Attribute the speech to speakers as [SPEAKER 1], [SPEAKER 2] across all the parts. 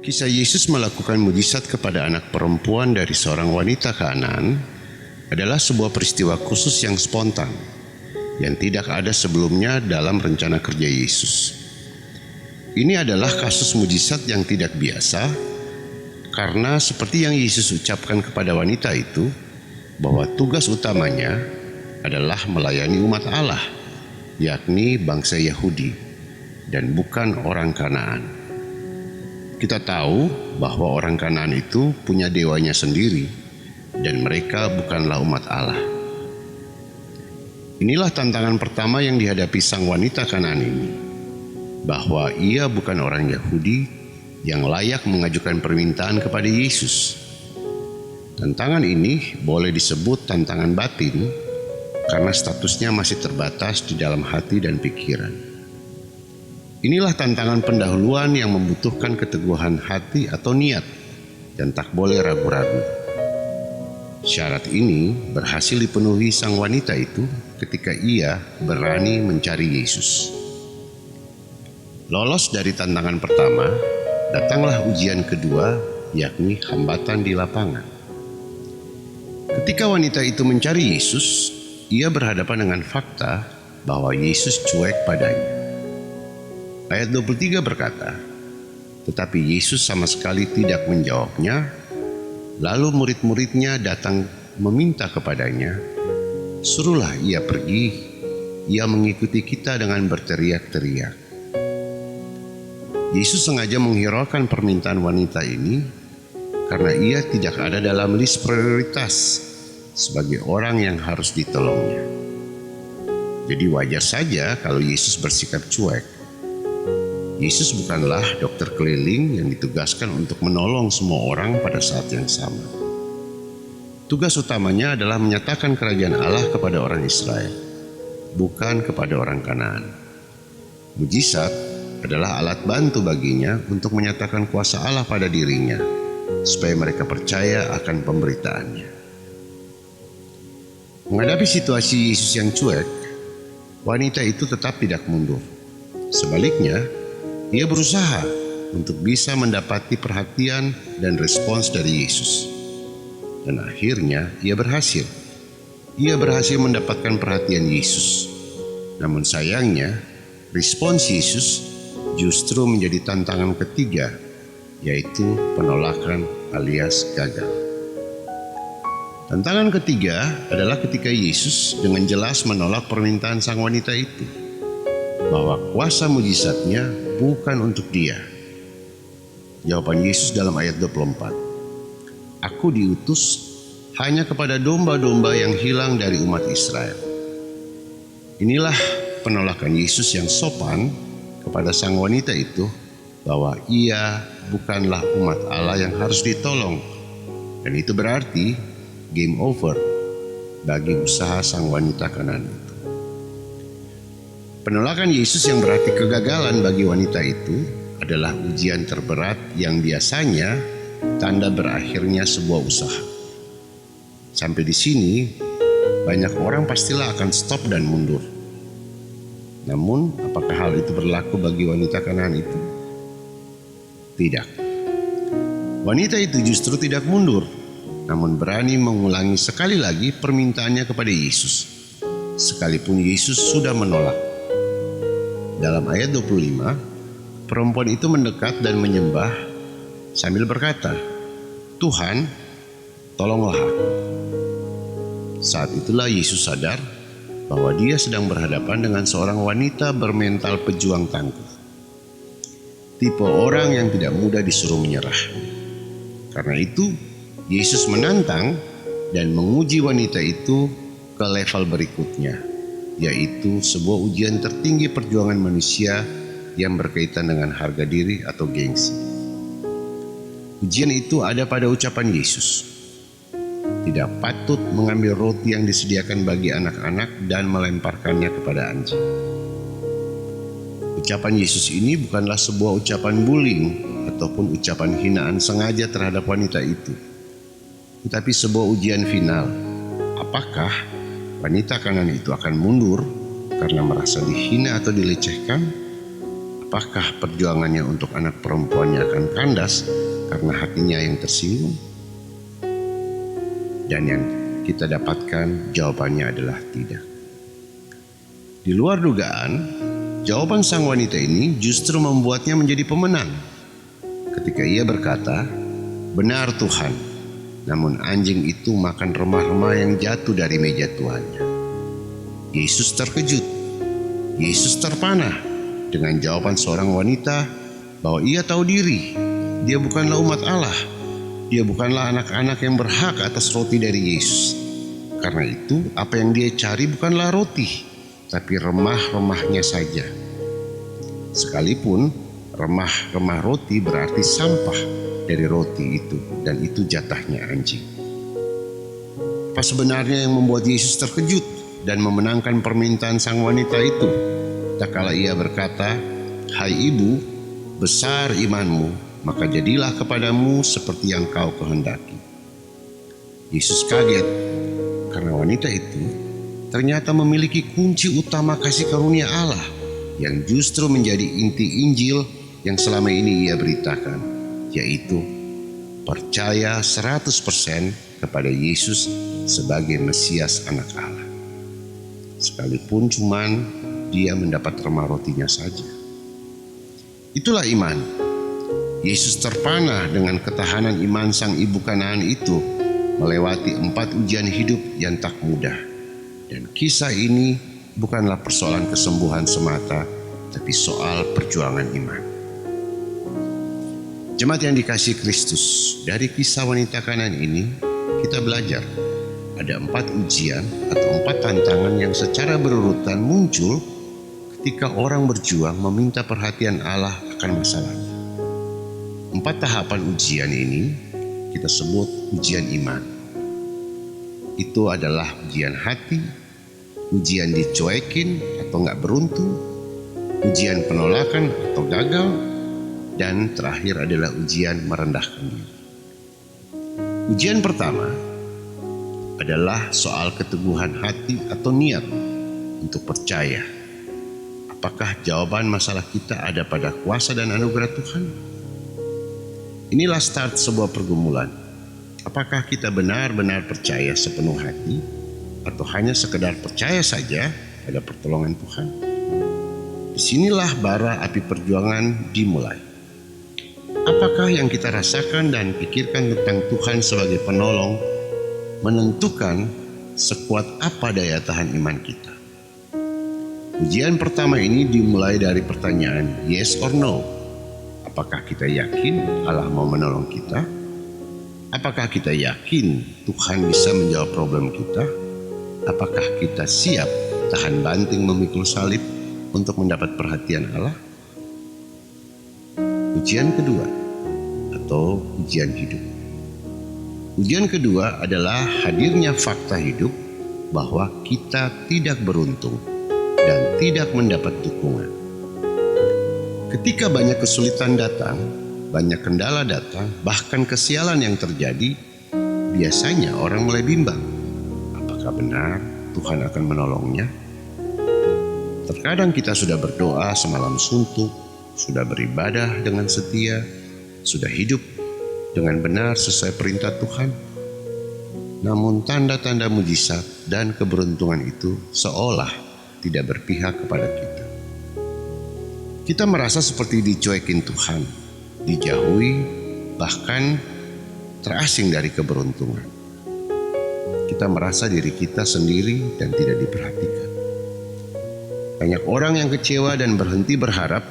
[SPEAKER 1] Kisah Yesus melakukan mujizat kepada anak perempuan dari seorang wanita Kanaan adalah sebuah peristiwa khusus yang spontan yang tidak ada sebelumnya dalam rencana kerja Yesus. Ini adalah kasus mujizat yang tidak biasa karena seperti yang Yesus ucapkan kepada wanita itu, bahwa tugas utamanya adalah melayani umat Allah, yakni bangsa Yahudi, dan bukan orang Kanaan. Kita tahu bahwa orang Kanaan itu punya dewanya sendiri dan mereka bukanlah umat Allah. Inilah tantangan pertama yang dihadapi sang wanita Kanaan ini, bahwa ia bukan orang Yahudi yang layak mengajukan permintaan kepada Yesus. Tantangan ini boleh disebut tantangan batin karena statusnya masih terbatas di dalam hati dan pikiran. Inilah tantangan pendahuluan yang membutuhkan keteguhan hati atau niat dan tak boleh ragu-ragu. Syarat ini berhasil dipenuhi sang wanita itu ketika ia berani mencari Yesus. Lolos dari tantangan pertama, datanglah ujian kedua, yakni hambatan di lapangan. Ketika wanita itu mencari Yesus, ia berhadapan dengan fakta bahwa Yesus cuek padanya. Ayat 23 berkata, tetapi Yesus sama sekali tidak menjawabnya. Lalu murid-muridnya datang meminta kepadanya, suruhlah ia pergi, ia mengikuti kita dengan berteriak-teriak. Yesus sengaja menghiraukan permintaan wanita ini karena ia tidak ada dalam list prioritas sebagai orang yang harus ditolongnya. Jadi wajar saja kalau Yesus bersikap cuek. Yesus bukanlah dokter keliling yang ditugaskan untuk menolong semua orang pada saat yang sama. Tugas utamanya adalah menyatakan kerajaan Allah kepada orang Israel, bukan kepada orang Kanaan. Mujizat adalah alat bantu baginya untuk menyatakan kuasa Allah pada dirinya, supaya mereka percaya akan pemberitaannya. Menghadapi situasi Yesus yang cuek, wanita itu tetap tidak mundur. Sebaliknya, ia berusaha untuk bisa mendapati perhatian dan respons dari Yesus. Dan akhirnya ia berhasil. Ia berhasil mendapatkan perhatian Yesus. Namun sayangnya, respons Yesus justru menjadi tantangan ketiga, yaitu penolakan alias gagal. Tantangan ketiga adalah ketika Yesus dengan jelas menolak permintaan sang wanita itu, bahwa kuasa mujizatnya bukan untuk dia. Jawaban Yesus dalam ayat 24, aku diutus hanya kepada domba-domba yang hilang dari umat Israel. Inilah penolakan Yesus yang sopan kepada sang wanita itu, bahwa ia bukanlah umat Allah yang harus ditolong. Dan itu berarti game over bagi usaha sang wanita Kanaan itu. Penolakan Yesus yang berarti kegagalan bagi wanita itu adalah ujian terberat yang biasanya tanda berakhirnya sebuah usaha. Sampai di sini, banyak orang pastilah akan stop dan mundur. Namun, apakah hal itu berlaku bagi wanita Kanaan itu? Tidak. Wanita itu justru tidak mundur, namun berani mengulangi sekali lagi permintaannya kepada Yesus, sekalipun Yesus sudah menolak. Dalam ayat 25, perempuan itu mendekat dan menyembah sambil berkata, Tuhan, tolonglah aku. Saat itulah Yesus sadar bahwa dia sedang berhadapan dengan seorang wanita bermental pejuang tangguh. Tipe orang yang tidak mudah disuruh menyerah. Karena itu, Yesus menantang dan menguji wanita itu ke level berikutnya, yaitu sebuah ujian tertinggi perjuangan manusia yang berkaitan dengan harga diri atau gengsi. Ujian itu ada pada ucapan Yesus, tidak patut mengambil roti yang disediakan bagi anak-anak dan melemparkannya kepada anjing. Ucapan Yesus ini bukanlah sebuah ucapan bullying ataupun ucapan hinaan sengaja terhadap wanita itu, tetapi sebuah ujian final. Apakah wanita Kanaan itu akan mundur karena merasa dihina atau dilecehkan? Apakah perjuangannya untuk anak perempuannya akan kandas karena hatinya yang tersinggung? Dan yang kita dapatkan jawabannya adalah tidak. Di luar dugaan, jawaban sang wanita ini justru membuatnya menjadi pemenang. Ketika ia berkata, "Benar Tuhan," namun anjing itu makan remah-remah yang jatuh dari meja tuannya. Yesus terkejut. Yesus terpanah dengan jawaban seorang wanita bahwa ia tahu diri. Dia bukanlah umat Allah. Dia bukanlah anak-anak yang berhak atas roti dari Yesus. Karena itu, apa yang dia cari bukanlah roti, tapi remah-remahnya saja. Sekalipun remah-remah roti berarti sampah dari roti itu, dan itu jatahnya anjing. Apa sebenarnya yang membuat Yesus terkejut dan memenangkan permintaan sang wanita itu? Tak kala ia berkata, "Hai ibu, besar imanmu, maka jadilah kepadamu seperti yang kau kehendaki." Yesus kaget karena wanita itu ternyata memiliki kunci utama kasih karunia Allah yang justru menjadi inti Injil yang selama ini ia beritakan, yaitu percaya 100% kepada Yesus sebagai Mesias anak Allah. Sekalipun cuman dia mendapat remah rotinya saja. Itulah iman. Yesus terpanah dengan ketahanan iman sang ibu Kanaan itu melewati 4 ujian hidup yang tak mudah. Dan kisah ini bukanlah persoalan kesembuhan semata, tapi soal perjuangan iman. Jemaat yang dikasihi Kristus, dari kisah wanita Kanaan ini kita belajar ada 4 ujian atau 4 tantangan yang secara berurutan muncul ketika orang berjuang meminta perhatian Allah akan masalahnya. 4 tahapan ujian ini kita sebut ujian iman. Itu adalah ujian hati, ujian dicuekin atau nggak beruntung, ujian penolakan atau gagal, dan terakhir adalah ujian merendahkan diri. Ujian pertama adalah soal keteguhan hati atau niat untuk percaya. Apakah jawaban masalah kita ada pada kuasa dan anugerah Tuhan? Inilah start sebuah pergumulan. Apakah kita benar-benar percaya sepenuh hati atau hanya sekedar percaya saja pada pertolongan Tuhan? Disinilah bara api perjuangan dimulai. Apakah yang kita rasakan dan pikirkan tentang Tuhan sebagai penolong menentukan sekuat apa daya tahan iman kita? Ujian pertama ini dimulai dari pertanyaan yes or no. Apakah kita yakin Allah mau menolong kita? Apakah kita yakin Tuhan bisa menjawab problem kita? Apakah kita siap tahan banting memikul salib untuk mendapat perhatian Allah? Ujian kedua atau ujian hidup. Ujian kedua adalah hadirnya fakta hidup bahwa kita tidak beruntung dan tidak mendapat dukungan. Ketika banyak kesulitan datang, banyak kendala datang, bahkan kesialan yang terjadi, biasanya orang mulai bimbang. Apakah benar Tuhan akan menolongnya? Terkadang kita sudah berdoa semalam suntuk, sudah beribadah dengan setia, sudah hidup dengan benar sesuai perintah Tuhan. Namun tanda-tanda mujizat dan keberuntungan itu seolah tidak berpihak kepada kita. Kita merasa seperti dicuekin Tuhan, dijauhi, bahkan terasing dari keberuntungan. Kita merasa diri kita sendiri dan tidak diperhatikan. Banyak orang yang kecewa dan berhenti berharap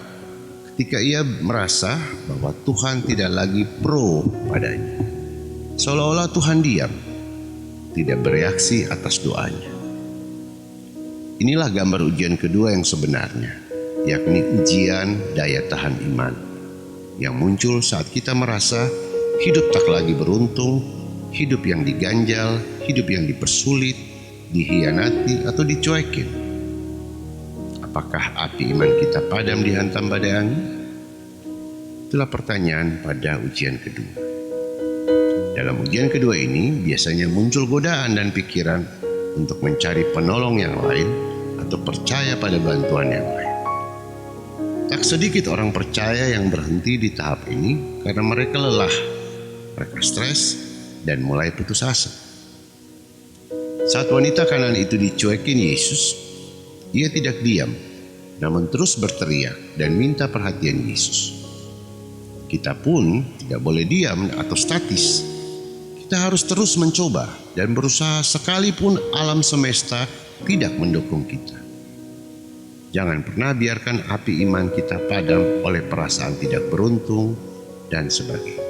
[SPEAKER 1] ketika ia merasa bahwa Tuhan tidak lagi pro padanya. Seolah-olah Tuhan diam, tidak bereaksi atas doanya. Inilah gambar ujian kedua yang sebenarnya, yakni ujian daya tahan iman yang muncul saat kita merasa hidup tak lagi beruntung, hidup yang diganjal, hidup yang dipersulit, dihianati atau dicuekin. Apakah api iman kita padam dihantam badai angin? Itulah pertanyaan pada ujian kedua. Dalam ujian kedua ini biasanya muncul godaan dan pikiran untuk mencari penolong yang lain atau percaya pada bantuan yang lain. Tak sedikit orang percaya yang berhenti di tahap ini karena mereka lelah, mereka stres, dan mulai putus asa. Saat wanita Kanaan itu dicuekin Yesus, ia tidak diam, namun terus berteriak dan minta perhatian Yesus. Kita pun tidak boleh diam atau statis. Kita harus terus mencoba dan berusaha sekalipun alam semesta tidak mendukung kita. Jangan pernah biarkan api iman kita padam oleh perasaan tidak beruntung dan sebagainya.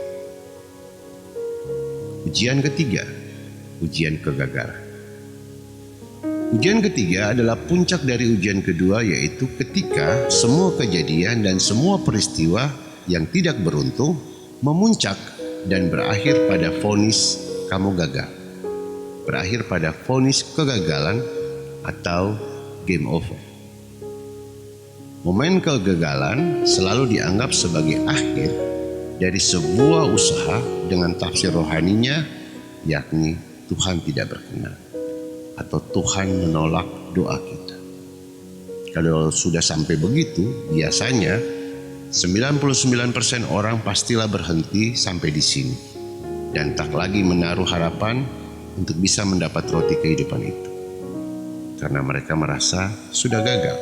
[SPEAKER 1] Ujian ketiga, ujian kegagalan. Ujian ketiga adalah puncak dari ujian kedua, yaitu ketika semua kejadian dan semua peristiwa yang tidak beruntung memuncak dan berakhir pada vonis kamu gagal. Berakhir pada vonis kegagalan atau game over. Momen kegagalan selalu dianggap sebagai akhir dari sebuah usaha dengan tafsir rohaninya, yakni Tuhan tidak berkenan atau Tuhan menolak doa kita. Kalau sudah sampai begitu, biasanya 99% orang pastilah berhenti sampai di sini dan tak lagi menaruh harapan untuk bisa mendapat roti kehidupan itu, karena mereka merasa sudah gagal,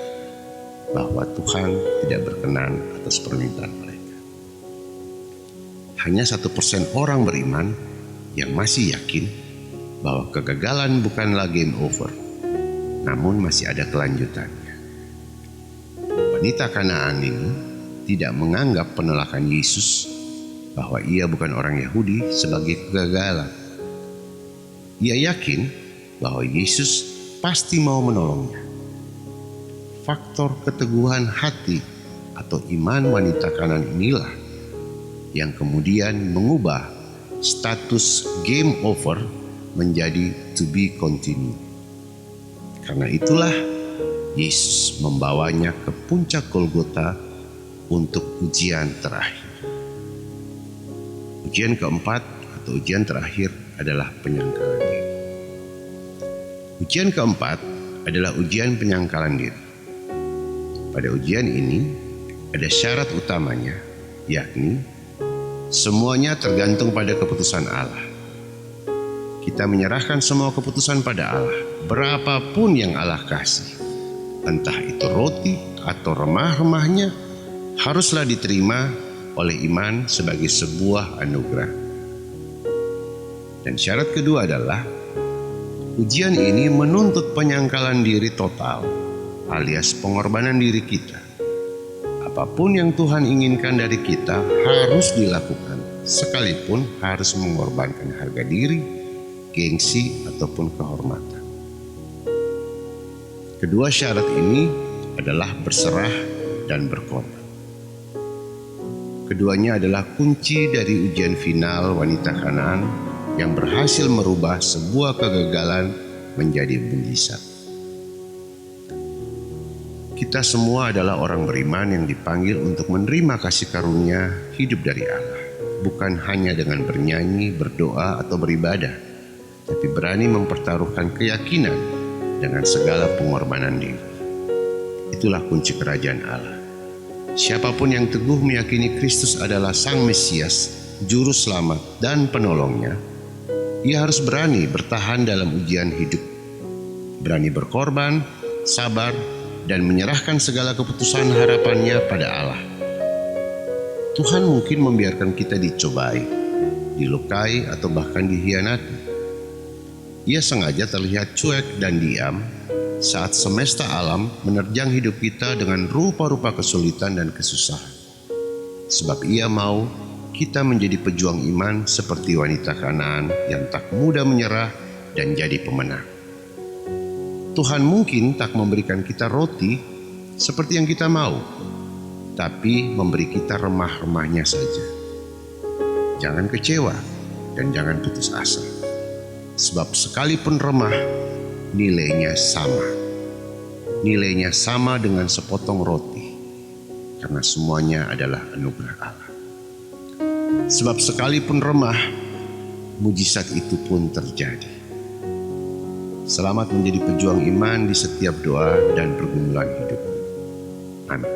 [SPEAKER 1] bahwa Tuhan tidak berkenan atas permintaan mereka. Hanya 1% orang beriman yang masih yakin bahwa kegagalan bukanlah game over, namun masih ada kelanjutannya. Wanita Kanaan ini tidak menganggap penolakan Yesus bahwa ia bukan orang Yahudi sebagai kegagalan. Ia yakin bahwa Yesus pasti mau menolongnya. Faktor keteguhan hati atau iman wanita Kanaan inilah yang kemudian mengubah status game over menjadi to be continued. Karena itulah Yesus membawanya ke puncak Golgota untuk ujian terakhir. Ujian keempat atau ujian terakhir adalah penyangkalan diri. Ujian keempat adalah ujian penyangkalan diri. Pada ujian ini ada syarat utamanya, yakni semuanya tergantung pada keputusan Allah. Kita menyerahkan semua keputusan pada Allah, berapapun yang Allah kasih. Entah itu roti atau remah-remahnya, haruslah diterima oleh iman sebagai sebuah anugerah. Dan syarat kedua adalah, ujian ini menuntut penyangkalan diri total, alias pengorbanan diri kita. Apapun yang Tuhan inginkan dari kita harus dilakukan, sekalipun harus mengorbankan harga diri, gengsi, ataupun kehormatan. Kedua syarat ini adalah berserah dan berkorban. Keduanya adalah kunci dari ujian final wanita Kanaan yang berhasil merubah sebuah kegagalan menjadi mujizat. Kita semua adalah orang beriman yang dipanggil untuk menerima kasih karunia hidup dari Allah, bukan hanya dengan bernyanyi, berdoa, atau beribadah, tapi berani mempertaruhkan keyakinan dengan segala pengorbanan diri. Itulah kunci kerajaan Allah. Siapapun yang teguh meyakini Kristus adalah Sang Mesias, Juru Selamat dan Penolongnya, ia harus berani bertahan dalam ujian hidup, berani berkorban, sabar, dan menyerahkan segala keputusan harapannya pada Allah. Tuhan mungkin membiarkan kita dicobai, dilukai, atau bahkan dihianati. Ia sengaja terlihat cuek dan diam saat semesta alam menerjang hidup kita dengan rupa-rupa kesulitan dan kesusahan. Sebab ia mau kita menjadi pejuang iman seperti wanita Kanaan yang tak mudah menyerah dan jadi pemenang. Tuhan mungkin tak memberikan kita roti seperti yang kita mau, tapi memberi kita remah-remahnya saja. Jangan kecewa dan jangan putus asa. Sebab sekalipun remah, nilainya sama. Nilainya sama dengan sepotong roti, karena semuanya adalah anugerah Allah. Sebab sekalipun remah, mujizat itu pun terjadi. Selamat menjadi pejuang iman di setiap doa dan pergumulan hidup. Amin.